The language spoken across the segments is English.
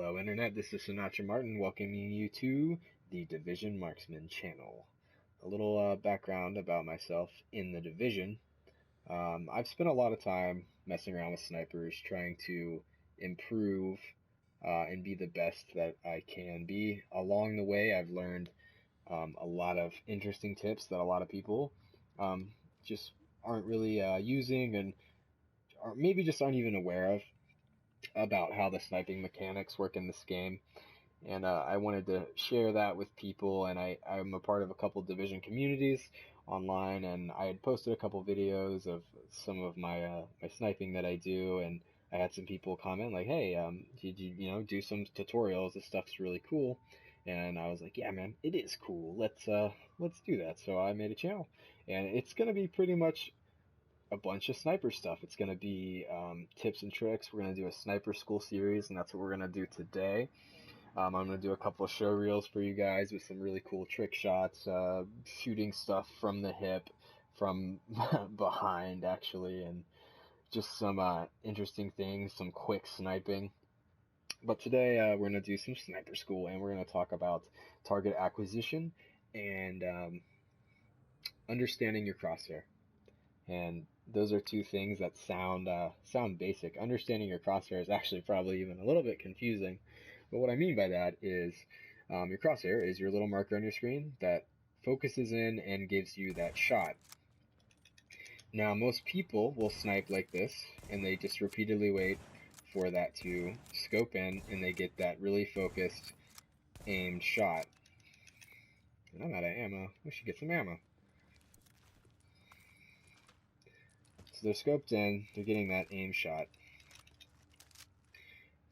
Hello Internet, this is Sinatra Martin welcoming you to the Division Marksman channel. A little background about myself in the Division. I've spent a lot of time messing around with snipers, trying to improve and be the best that I can be. Along the way, I've learned a lot of interesting tips that a lot of people just aren't really using and or maybe just aren't even aware of about how the sniping mechanics work in this game. And I wanted to share that with people, and I'm a part of a couple Division communities online, and I had posted a couple videos of some of my my sniping that I do, and I had some people comment like, hey, did you do some tutorials? This stuff's really cool. And I was like, yeah, man, it is cool. Let's do that. So I made a channel, and it's gonna be pretty much a bunch of sniper stuff. It's going to be tips and tricks. We're going to do a sniper school series, and that's what we're going to do today. I'm going to do a couple of show reels for you guys with some really cool trick shots, shooting stuff from the hip, from behind actually, and just some interesting things, some quick sniping. But today we're going to do some sniper school, and we're going to talk about target acquisition and understanding your crosshair. And those are two things that sound basic. Understanding your crosshair is actually probably even a little bit confusing. But what I mean by that is your crosshair is your little marker on your screen that focuses in and gives you that shot. Now, most people will snipe like this, and they just repeatedly wait for that to scope in, and they get that really focused, aimed shot. And I'm out of ammo. We should get some ammo. So they're scoped in, they're getting that aim shot.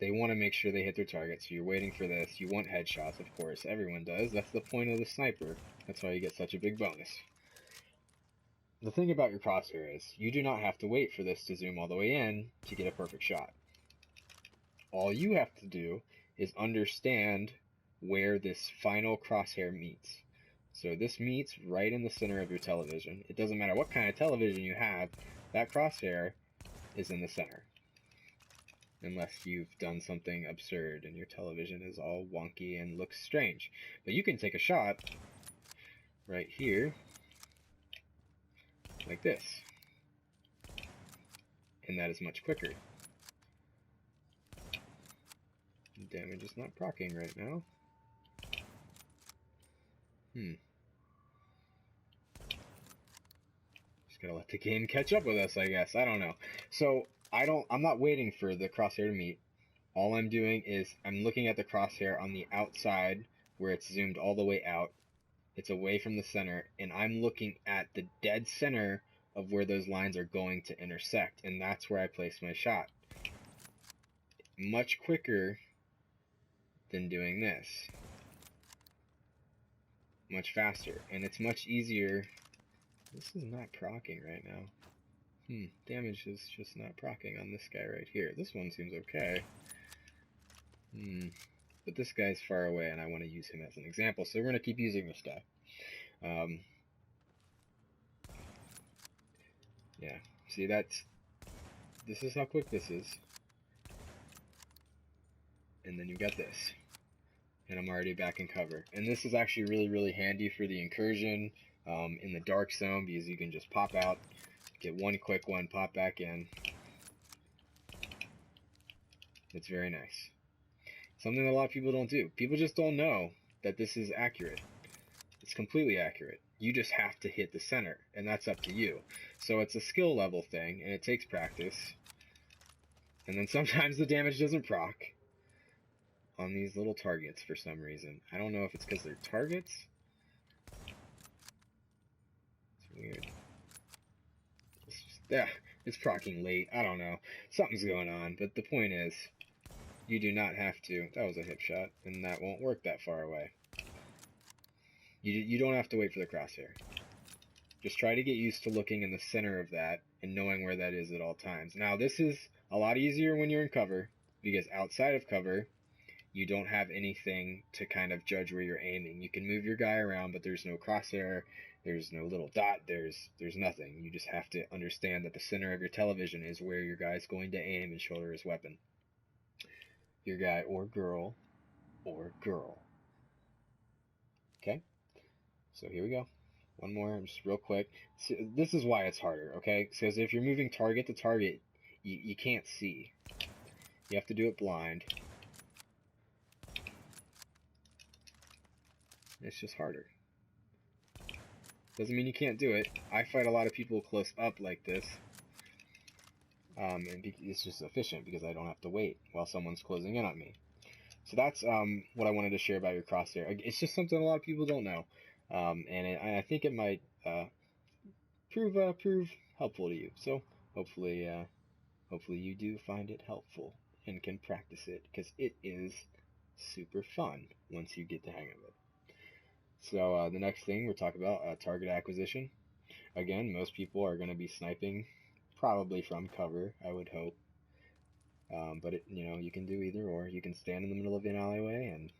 They want to make sure they hit their target, so you're waiting for this. You want headshots, of course. Everyone does. That's the point of the sniper. That's why you get such a big bonus. The thing about your crosshair is, you do not have to wait for this to zoom all the way in to get a perfect shot. All you have to do is understand where this final crosshair meets. So this meets right in the center of your television. It doesn't matter what kind of television you have, that crosshair is in the center. Unless you've done something absurd and your television is all wonky and looks strange. But you can take a shot right here, like this. And that is much quicker. Damage is not proccing right now. Just gotta let the game catch up with us, I guess. I don't know. So I'm not waiting for the crosshair to meet. All I'm doing is I'm looking at the crosshair on the outside where it's zoomed all the way out. It's away from the center, and I'm looking at the dead center of where those lines are going to intersect, and that's where I place my shot. Much quicker than doing this. Much faster, and it's much easier. This is not proccing right now. Damage is just not proccing on this guy right here. This one seems okay. But this guy's far away, and I want to use him as an example, so we're going to keep using this guy. Yeah, see, this is how quick this is. And then you've got this. And I'm already back in cover. And this is actually really, really handy for the incursion in the dark zone, because you can just pop out, get one quick one, pop back in. It's very nice. Something that a lot of people don't do. People just don't know that this is accurate. It's completely accurate. You just have to hit the center, and that's up to you. So it's a skill level thing, and it takes practice. And then sometimes the damage doesn't proc on these little targets for some reason. I don't know if it's because they're targets. It's weird. It's proccing late. I don't know. Something's going on, but the point is, you do not have to. That was a hip shot, and that won't work that far away. You don't have to wait for the crosshair. Just try to get used to looking in the center of that and knowing where that is at all times. Now, this is a lot easier when you're in cover, because outside of cover, you don't have anything to kind of judge where you're aiming. You can move your guy around, but there's no crosshair, there's no little dot, there's nothing. You just have to understand that the center of your television is where your guy's going to aim and shoulder his weapon. your guy or girl. Okay, so here we go. One more, just real quick. So this is why it's harder, okay? Because if you're moving target to target, you can't see. You have to do it blind. It's just harder. Doesn't mean you can't do it. I fight a lot of people close up like this. And it's just efficient because I don't have to wait while someone's closing in on me. So that's what I wanted to share about your crosshair. It's just something a lot of people don't know. And I think it might prove helpful to you. So hopefully you do find it helpful and can practice it, because it is super fun once you get the hang of it. So the next thing we're talking about, target acquisition. Again, most people are going to be sniping probably from cover, I would hope. But you can do either or. You can stand in the middle of an alleyway and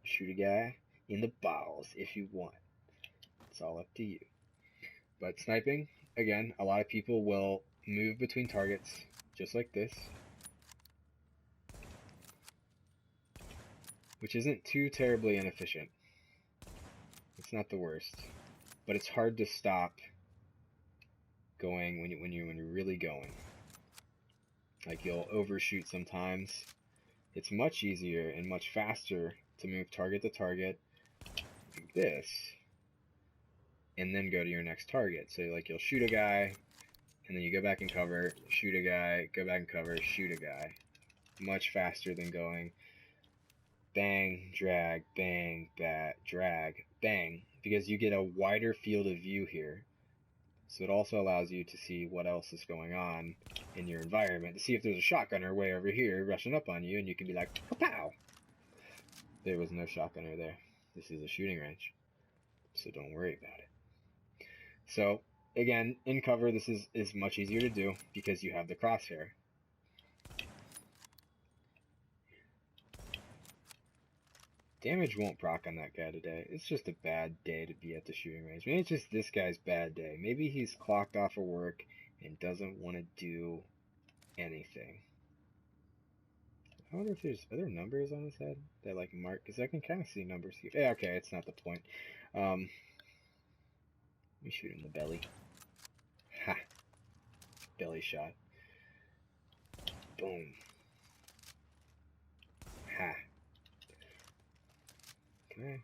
shoot a guy in the balls if you want. It's all up to you. But sniping, again, a lot of people will move between targets just like this, which isn't too terribly inefficient. It's not the worst, but it's hard to stop going when you're really going. Like, you'll overshoot sometimes. It's much easier and much faster to move target to target like this, and then go to your next target. So like, you'll shoot a guy, and then you go back and cover, shoot a guy, go back and cover, shoot a guy. Much faster than going bang, drag, bang, drag, bang, because you get a wider field of view here. So it also allows you to see what else is going on in your environment, to see if there's a shotgunner way over here rushing up on you, and you can be like, pow! There was no shotgunner there. This is a shooting range, so don't worry about it. So again, in cover, this is much easier to do because you have the crosshair. Damage won't proc on that guy today. It's just a bad day to be at the shooting range. Maybe it's just this guy's bad day. Maybe he's clocked off of work and doesn't want to do anything. I wonder if there's other numbers on his head that like mark, because I can kind of see numbers here. Yeah, okay, it's not the point. Let me shoot him in the belly. Ha! Belly shot. Boom. Ha. Okay.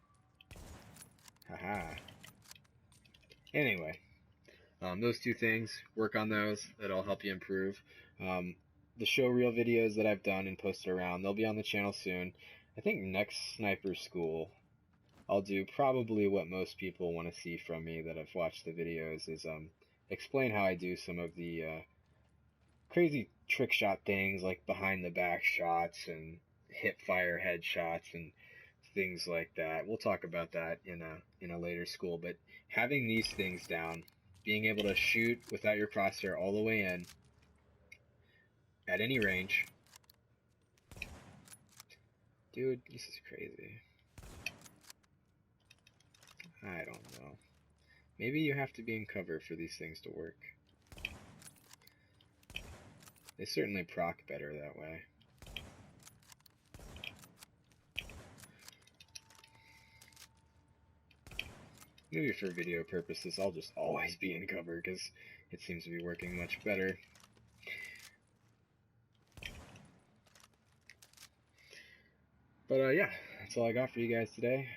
Haha. Anyway, those two things, work on those. That'll help you improve. The show reel videos that I've done and posted around, they'll be on the channel soon. I think next sniper school, I'll do probably what most people want to see from me that have watched the videos, is explain how I do some of the crazy trick shot things, like behind the back shots and hip fire headshots and things like that. We'll talk about that in a later school, but having these things down, being able to shoot without your crosshair all the way in at any range. Dude, this is crazy. I don't know. Maybe you have to be in cover for these things to work. They certainly proc better that way. Maybe for video purposes, I'll just always be in cover because it seems to be working much better. But yeah, that's all I got for you guys today.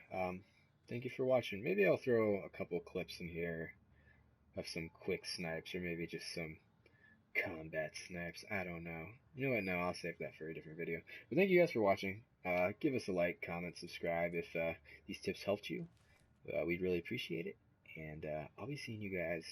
Thank you for watching. Maybe I'll throw a couple clips in here of some quick snipes, or maybe just some combat snipes. I don't know. You know what? No, I'll save that for a different video. But thank you guys for watching. Give us a like, comment, subscribe if these tips helped you. We'd really appreciate it. And I'll be seeing you guys